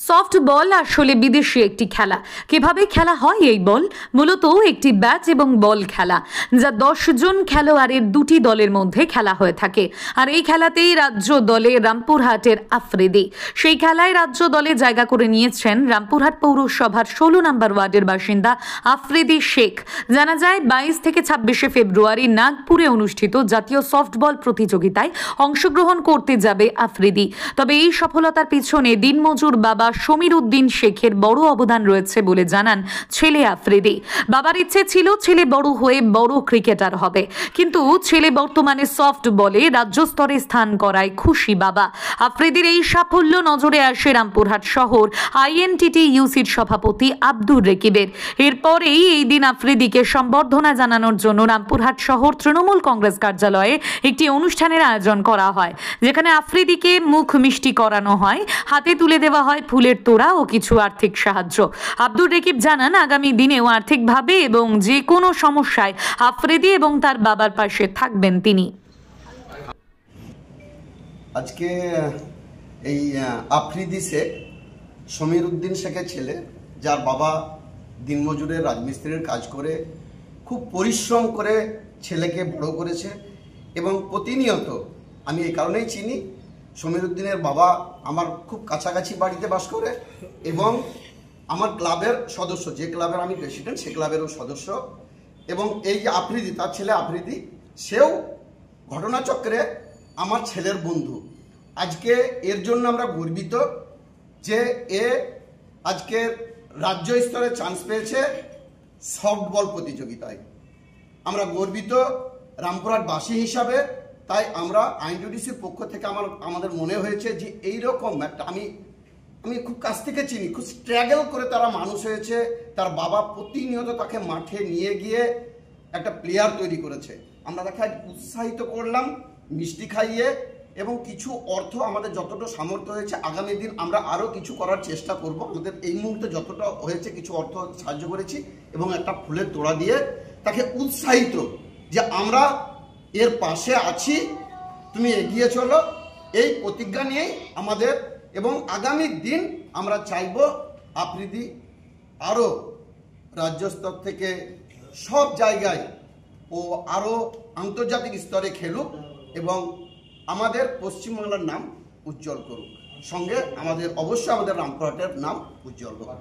Soft বল আসলে বিদেশি একটি খেলা। কিভাবে খেলা হয় এই বল? মূলত একটি ব্যাট এবং বল খেলা, যা 10 জন খেলোয়াড়ের দুটি দলের মধ্যে খেলা হয়ে থাকে। আর এই খেলাতেই রাজ্য দলে রামপুরহাটের আফ্রিদি। সেই খেলায় রাজ্য দলে জায়গা করে নিয়েছেন রামপুরহাট পৌরসভার 16 নম্বর ওয়ার্ডের বাসিন্দা আফ্রিদি শেখ। জানা যায় 22 থেকে 26শে ফেব্রুয়ারি নাগপুরে অনুষ্ঠিত জাতীয় সফটবল প্রতিযোগিতায় অংশগ্রহণ করতে যাবে আফ্রিদি। তবে এই সফলতার পিছনে দিনমজুর বাবা সমীর উদ্দিন শেখের বড় অবদান রয়েছে বলে জানান ছেলে আফ্রিদি। বাবার ইচ্ছে ছিল ছেলে বড় হয়ে বড় ক্রিকেটার হবে, কিন্তু ছেলে বর্তমানে সফট বলে রাজ্য স্তরে স্থান করায় খুশি বাবা। আফ্রিদির এই সাফল্য নজরে আসে রামপুরহাট শহর INTTUCর সভাপতি আব্দুর রেকিবের। এরপরেই এই দিন আফ্রিদিকে সম্বর্ধনা জানানোর জন্য রামপুরহাট শহর তৃণমূল কংগ্রেস কার্যালয়ে একটি অনুষ্ঠানের আয়োজন করা হয়, যেখানে আফ্রিদিকে মুখ মিষ্টি করানো হয়, হাতে তুলে দেওয়া হয় ফুলের তোড়া ও কিছু আর্থিক সাহায্য। আব্দুর রেকিব জানান, আগামী দিনেও আর্থিকভাবে এবং যে কোনো সমস্যায় আফ্রিদি এবং তার বাবার পাশে থাকবেন তিনি। আজকে এই আফ্রিদি শেখ সমীর উদ্দিন শেখের ছেলে, যার বাবা দিনমজুরের রাজমিস্ত্রির কাজ করে খুব পরিশ্রম করে ছেলেকে বড় করেছে। এবং প্রতিনিয়ত আমি এই কারণেই চিনি, সমীর উদ্দিনের বাবা আমার খুব কাছাকাছি বাড়িতে বাস করে এবং আমার ক্লাবের সদস্য, যে ক্লাবের আমি প্রেসিডেন্ট সে ক্লাবেরও সদস্য। এবং এই যে আফ্রিদি, তার ছেলে আফ্রিদি, সেও ঘটনাচক্রে আমার ছেলের বন্ধু। আজকে এর জন্য আমরা গর্বিত যে এ আজকে রাজ্য স্তরে চান্স পেয়েছে সফটবল প্রতিযোগিতায়। আমরা গর্বিত রামপুরহাটবাসী হিসাবে। তাই আমরা INTTUCর পক্ষ থেকে আমাদের মনে হয়েছে যে এইরকম একটা আমি খুব কাছ থেকে চিনি, খুব স্ট্রাগল করে তারা মানুষ হয়েছে। তার বাবা প্রতিনিয়ত তাকে মাঠে নিয়ে গিয়ে একটা প্লেয়ার তৈরি করেছে। আমরা তাকে উৎসাহিত করলাম মিষ্টি খাইয়ে, এবং কিছু অর্থ আমাদের যতটা সামর্থ্য হয়েছে আগামী দিন আমরা আরও কিছু করার চেষ্টা করব। আমাদের এই মুহূর্তে যতটা হয়েছে কিছু অর্থ সাহায্য করেছি এবং একটা ফুলের তোড়া দিয়ে তাকে উৎসাহিত যে আমরা এর পাশে আছি, তুমি এগিয়ে চলো, এই প্রতিজ্ঞা নিয়েই আমাদের। এবং আগামী দিন আমরা চাইব আফ্রিদি আরও রাজ্য স্তর থেকে সব জায়গায় ও আরও আন্তর্জাতিক স্তরে খেলুক এবং আমাদের পশ্চিমবাংলার নাম উজ্জ্বল করুক। সঙ্গে আমাদের অবশ্যই আমাদের রামপুরহাটের নাম উজ্জ্বল করুক।